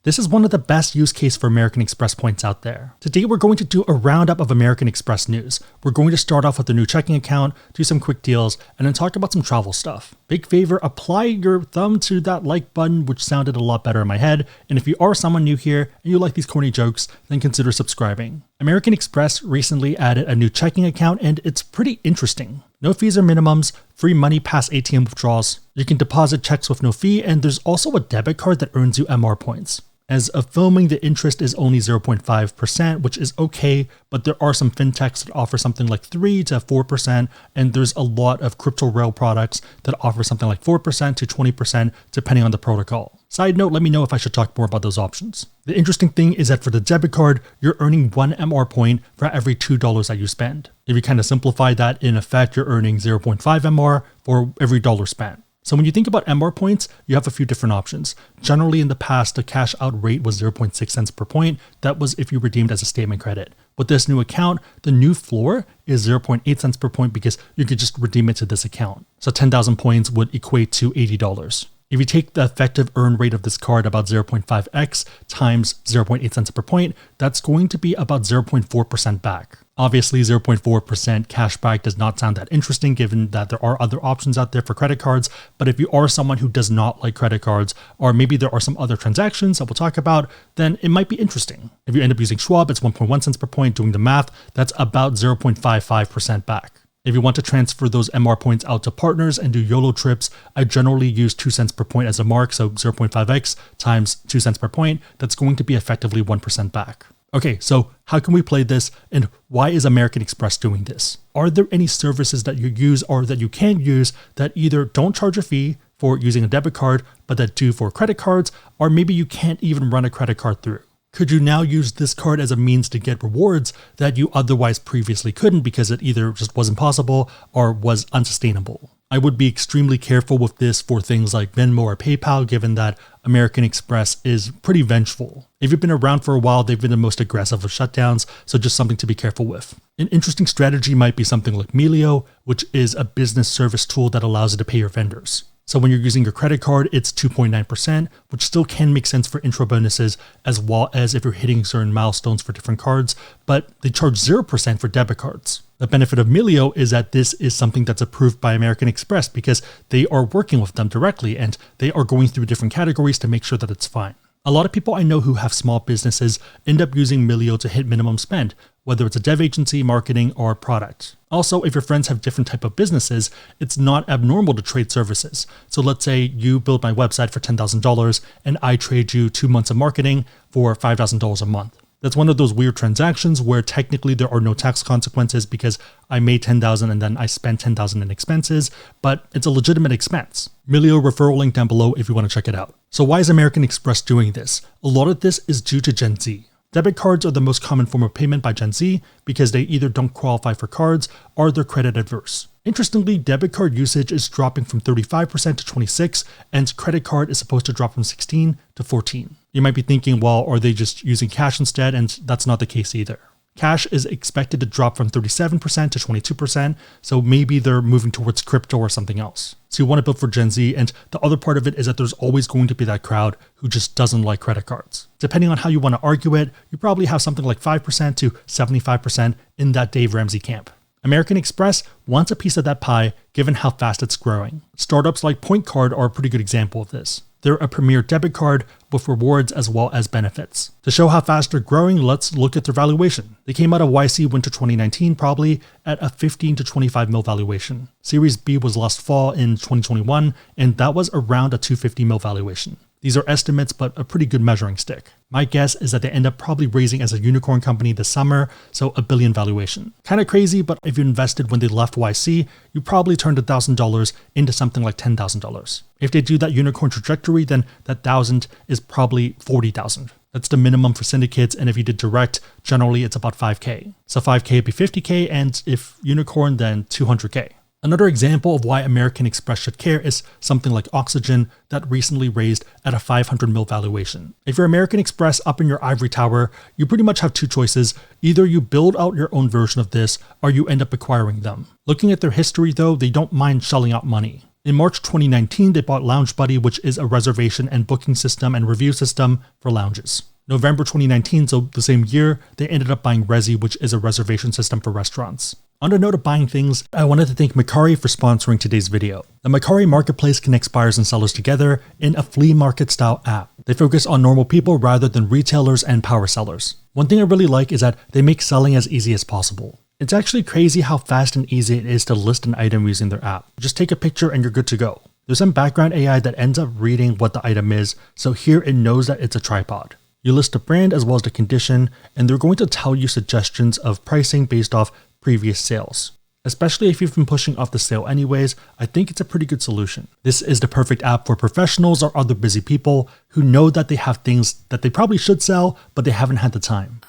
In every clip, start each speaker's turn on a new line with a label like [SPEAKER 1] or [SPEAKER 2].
[SPEAKER 1] This is one of the best use case for American Express points out there. Today we're going to do a roundup of American Express news. We're going to start off with their new checking account, do some quick deals, and then talk about some travel stuff. Big favor, apply your thumb to that like button, which sounded a lot better in my head. And if you are someone new here and you like these corny jokes, then consider subscribing. American Express recently added a new checking account and it's pretty interesting. No fees or minimums, free money past ATM withdrawals. You can deposit checks with no fee, and there's also a debit card that earns you MR points. As of filming, the interest is only 0.5%, which is okay, but there are some fintechs that offer something like 3 to 4%, and there's a lot of crypto rail products that offer something like 4% to 20%, depending on the protocol. Side note, let me know if I should talk more about those options. The interesting thing is that for the debit card, you're earning 1 MR point for every $2 that you spend. If you kind of simplify that, in effect, you're earning 0.5 MR for every dollar spent. So when you think about MR points, you have a few different options. Generally in the past, the cash out rate was 0.6 cents per point. That was if you redeemed as a statement credit. With this new account, the new floor is 0.8 cents per point because you could just redeem it to this account. So 10,000 points would equate to $80. If you take the effective earn rate of this card about 0.5x times 0.8 cents per point, that's going to be about 0.4% back. Obviously, 0.4% cash back does not sound that interesting given that there are other options out there for credit cards, but if you are someone who does not like credit cards, or maybe there are some other transactions that we'll talk about, then it might be interesting. If you end up using Schwab, it's 1.1 cents per point. Doing the math, that's about 0.55% back. If you want to transfer those MR points out to partners and do YOLO trips, I generally use 2 cents per point as a mark, so 0.5x times 2 cents per point, that's going to be effectively 1% back. Okay, so how can we play this and why is American Express doing this? Are there any services that you use or that you can use that either don't charge a fee for using a debit card, but that do for credit cards, or maybe you can't even run a credit card through? Could you now use this card as a means to get rewards that you otherwise previously couldn't because it either just wasn't possible or was unsustainable? I would be extremely careful with this for things like Venmo or PayPal, given that American Express is pretty vengeful. If you've been around for a while, they've been the most aggressive of shutdowns, so just something to be careful with. An interesting strategy might be something like Melio, which is a business service tool that allows you to pay your vendors. So when you're using your credit card, it's 2.9%, which still can make sense for intro bonuses, as well as if you're hitting certain milestones for different cards, but they charge 0% for debit cards. The benefit of Melio is that this is something that's approved by American Express because they are working with them directly and they are going through different categories to make sure that it's fine. A lot of people I know who have small businesses end up using Melio to hit minimum spend, whether it's a dev agency, marketing, or product. Also, if your friends have different type of businesses, it's not abnormal to trade services. So let's say you build my website for $10,000 and I trade you 2 months of marketing for $5,000 a month. That's one of those weird transactions where technically there are no tax consequences because I made $10,000 and then I spent $10,000 in expenses, but it's a legitimate expense. Melio referral link down below if you want to check it out. So why is American Express doing this? A lot of this is due to Gen Z. Debit cards are the most common form of payment by Gen Z because they either don't qualify for cards or they're credit adverse. Interestingly, debit card usage is dropping from 35% to 26%, and credit card is supposed to drop from 16 to 14. You might be thinking, well, are they just using cash instead? And that's not the case either. Cash is expected to drop from 37% to 22%, so maybe they're moving towards crypto or something else. So you want to build for Gen Z, and the other part of it is that there's always going to be that crowd who just doesn't like credit cards. Depending on how you want to argue it, you probably have something like 5% to 75% in that Dave Ramsey camp. American Express wants a piece of that pie given how fast it's growing. Startups like Point Card are a pretty good example of this. They're a premier debit card with rewards as well as benefits. To show how fast they're growing, let's look at their valuation. They came out of YC winter 2019 probably at a 15 to 25 mil valuation. Series B was last fall in 2021, and that was around a 250 mil valuation. These are estimates, but a pretty good measuring stick. My guess is that they end up probably raising as a unicorn company this summer, so $1 billion valuation. Kind of crazy, but if you invested when they left YC, you probably turned $1,000 into something like $10,000. If they do that unicorn trajectory, then that 1,000 is probably 40,000. That's the minimum for syndicates, and if you did direct, generally it's about 5K. So 5K would be 50K, and if unicorn, then 200K. Another example of why American Express should care is something like Oxygen that recently raised at a 500 mil valuation. If you're American Express up in your ivory tower, you pretty much have two choices. Either you build out your own version of this or you end up acquiring them. Looking at their history though, they don't mind shelling out money. In March 2019, they bought Lounge Buddy, which is a reservation and booking system and review system for lounges. November 2019, so the same year, they ended up buying Resi, which is a reservation system for restaurants. On the note of buying things, I wanted to thank Mercari for sponsoring today's video. The Mercari marketplace connects buyers and sellers together in a flea market style app. They focus on normal people rather than retailers and power sellers. One thing I really like is that they make selling as easy as possible. It's actually crazy how fast and easy it is to list an item using their app. Just take a picture and you're good to go. There's some background AI that ends up reading what the item is, so here it knows that it's a tripod. You list the brand as well as the condition, and they're going to tell you suggestions of pricing based off previous sales. Especially if you've been pushing off the sale anyways, I think it's a pretty good solution. This is the perfect app for professionals or other busy people who know that they have things that they probably should sell, but they haven't had the time.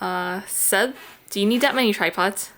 [SPEAKER 2] Seb, do you need that many tripods?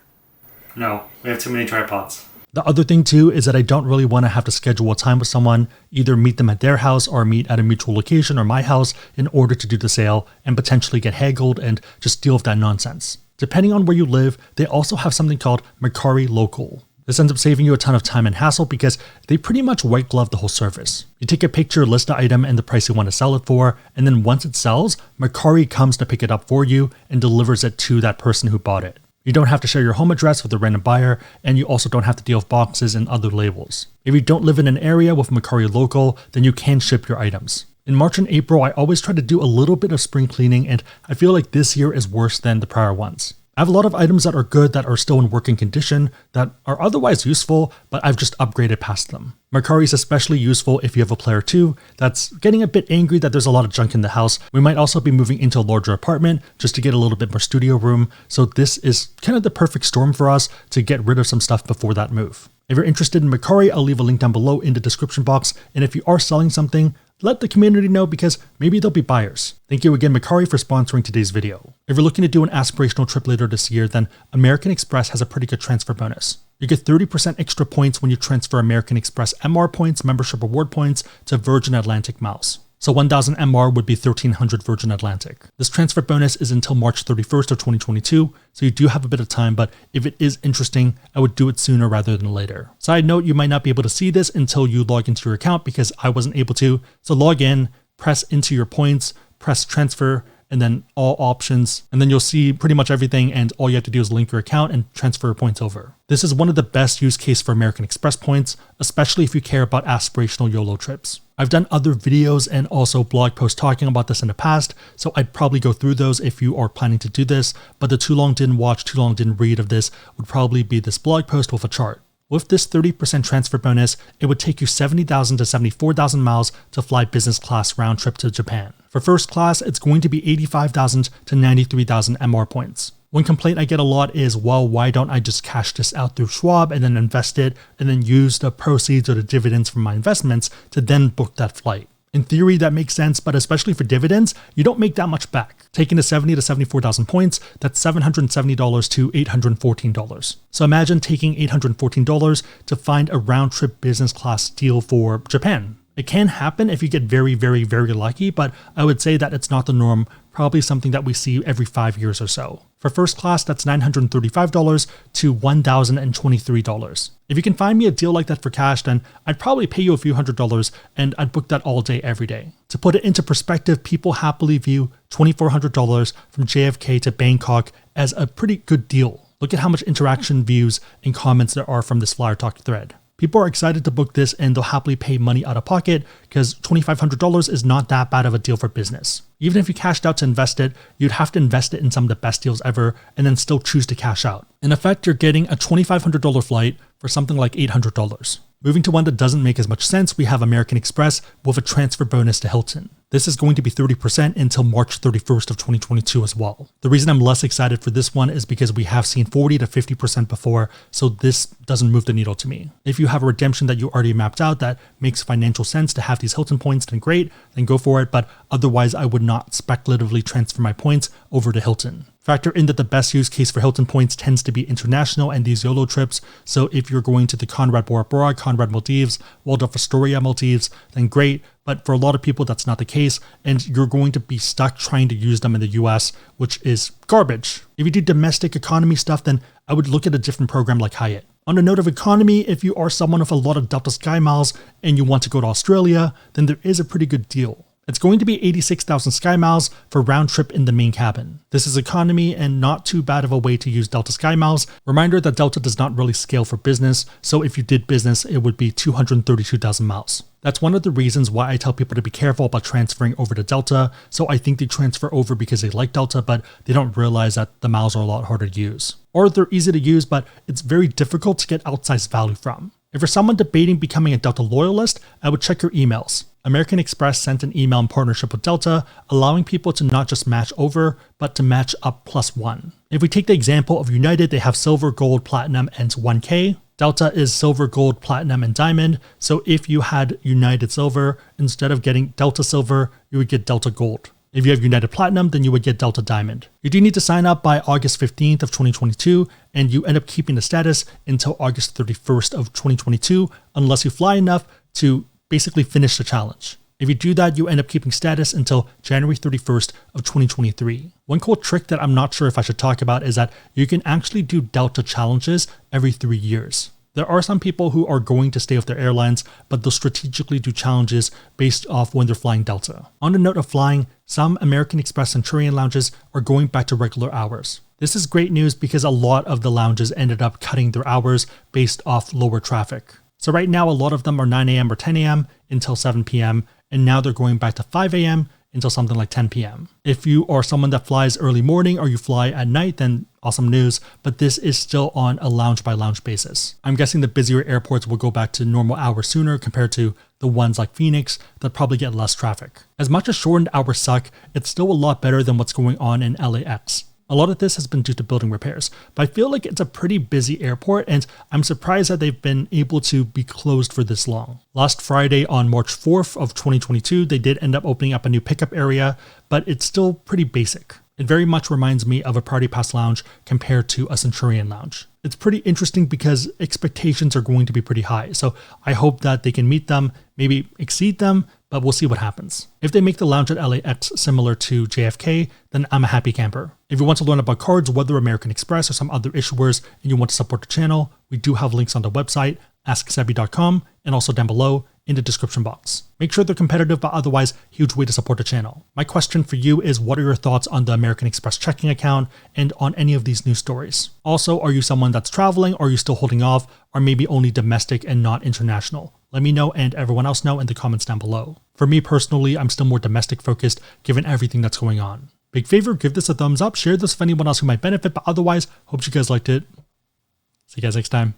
[SPEAKER 3] No, we have too many tripods.
[SPEAKER 1] The other thing too is that I don't really want to have to schedule a time with someone, either meet them at their house or meet at a mutual location or my house in order to do the sale and potentially get haggled and just deal with that nonsense. Depending on where you live, they also have something called Mercari Local. This ends up saving you a ton of time and hassle because they pretty much white glove the whole service. You take a picture, list the item and the price you want to sell it for, and then once it sells, Mercari comes to pick it up for you and delivers it to that person who bought it. You don't have to share your home address with a random buyer, and you also don't have to deal with boxes and other labels. If you don't live in an area with Mercari Local, then you can ship your items. In March and April, I always try to do a little bit of spring cleaning, and I feel like this year is worse than the prior ones. I have a lot of items that are good, that are still in working condition, that are otherwise useful, but I've just upgraded past them. Mercari is especially useful if you have a player too that's getting a bit angry that there's a lot of junk in the house. We might also be moving into a larger apartment just to get a little bit more studio room, so this is kind of the perfect storm for us to get rid of some stuff before that move. If you're interested in Mercari, I'll leave a link down below in the description box, and if you are selling something, let the community know because maybe they'll be buyers. Thank you again, Mercari, for sponsoring today's video. If you're looking to do an aspirational trip later this year, then American Express has a pretty good transfer bonus. You get 30% extra points when you transfer American Express MR points, membership reward points, to Virgin Atlantic miles. So 1,000 MR would be 1,300 Virgin Atlantic. This transfer bonus is until March 31st of 2022, so you do have a bit of time, but if it is interesting, I would do it sooner rather than later. Side note, you might not be able to see this until you log into your account because I wasn't able to. So log in, press into your points, press transfer, and then all options, and then you'll see pretty much everything, and all you have to do is link your account and transfer your points over. This is one of the best use case for American Express points, especially if you care about aspirational YOLO trips. I've done other videos and also blog posts talking about this in the past, so I'd probably go through those if you are planning to do this, but the too long didn't watch, too long didn't read of this would probably be this blog post with a chart. With this 30% transfer bonus, it would take you 70,000 to 74,000 miles to fly business class round trip to Japan. For first class, it's going to be 85,000 to 93,000 MR points. One complaint I get a lot is, well, why don't I just cash this out through Schwab and then invest it and then use the proceeds or the dividends from my investments to then book that flight? In theory, that makes sense, but especially for dividends, you don't make that much back. Taking the 70 to 74,000 points, that's $770 to $814. So imagine taking $814 to find a round trip business class deal for Japan. It can happen if you get very, very, very lucky, but I would say that it's not the norm, probably something that we see every 5 years or so. For first class, that's $935 to $1,023. If you can find me a deal like that for cash, then I'd probably pay you a few $100s and I'd book that all day, every day. To put it into perspective, people happily view $2,400 from JFK to Bangkok as a pretty good deal. Look at how much interaction, views, and comments there are from this Flyer Talk thread. People are excited to book this and they'll happily pay money out of pocket because $2,500 is not that bad of a deal for business. Even if you cashed out to invest it, you'd have to invest it in some of the best deals ever and then still choose to cash out. In effect, you're getting a $2,500 flight for something like $800. Moving to one that doesn't make as much sense, we have American Express with a transfer bonus to Hilton. This is going to be 30% until March 31st of 2022 as well. The reason I'm less excited for this one is because we have seen 40 to 50% before, so this doesn't move the needle to me. If you have a redemption that you already mapped out that makes financial sense to have these Hilton points, then great, then go for it, but otherwise I would not speculatively transfer my points over to Hilton. Factor in that the best use case for Hilton points tends to be international and these YOLO trips, so if you're going to the Conrad Bora Bora, Conrad Maldives, Waldorf Astoria Maldives, then great, but for a lot of people that's not the case, and you're going to be stuck trying to use them in the US, which is garbage. If you do domestic economy stuff, then I would look at a different program like Hyatt. On the note of economy, if you are someone with a lot of Delta Sky Miles and you want to go to Australia, then there is a pretty good deal. It's going to be 86,000 Sky Miles for round trip in the main cabin. This is economy and not too bad of a way to use Delta Sky Miles. Reminder that Delta does not really scale for business, so if you did business, it would be 232,000 miles. That's one of the reasons why I tell people to be careful about transferring over to Delta. So I think they transfer over because they like Delta, but they don't realize that the miles are a lot harder to use. Or they're easy to use, but it's very difficult to get outsized value from. If you're someone debating becoming a Delta loyalist, I would check your emails. American Express sent an email in partnership with Delta, allowing people to not just match over, but to match up +1. If we take the example of United, they have Silver, Gold, Platinum, and 1K. Delta is Silver, Gold, Platinum, and Diamond. So if you had United Silver, instead of getting Delta Silver, you would get Delta Gold. If you have United Platinum, then you would get Delta Diamond. You do need to sign up by August 15th of 2022, and you end up keeping the status until August 31st of 2022, unless you fly enough to basically finish the challenge. If you do that, you end up keeping status until January 31st of 2023. One cool trick that I'm not sure if I should talk about is that you can actually do Delta challenges every 3 years. There are some people who are going to stay with their airlines, but they'll strategically do challenges based off when they're flying Delta. On the note of flying, some American Express Centurion Lounges are going back to regular hours. This is great news because a lot of the lounges ended up cutting their hours based off lower traffic. So right now, a lot of them are 9 a.m. or 10 a.m. until 7 p.m. And now they're going back to 5 a.m. until something like 10 p.m. If you are someone that flies early morning or you fly at night, then awesome news, but this is still on a lounge by lounge basis. I'm guessing the busier airports will go back to normal hours sooner compared to the ones like Phoenix that probably get less traffic. As much as shortened hours suck, it's still a lot better than what's going on in LAX. A lot of this has been due to building repairs, but I feel like it's a pretty busy airport and I'm surprised that they've been able to be closed for this long. Last Friday on March 4th of 2022, they did end up opening up a new pickup area, but it's still pretty basic. It very much reminds me of a Party Pass lounge compared to a Centurion lounge. It's pretty interesting because expectations are going to be pretty high, so I hope that they can meet them, maybe exceed them, but we'll see what happens. If they make the lounge at LAX similar to JFK, then I'm a happy camper. If you want to learn about cards, whether American Express or some other issuers, and you want to support the channel, we do have links on the website, AskSebby.com, and also down below in the description box. Make sure they're competitive, but otherwise, huge way to support the channel. My question for you is, what are your thoughts on the American Express checking account and on any of these news stories? Also, are you someone that's traveling, or are you still holding off, or maybe only domestic and not international? Let me know and everyone else know in the comments down below. For me personally, I'm still more domestic focused given everything that's going on. Big favor, give this a thumbs up, share this with anyone else who might benefit, but otherwise, hope you guys liked it. See you guys next time.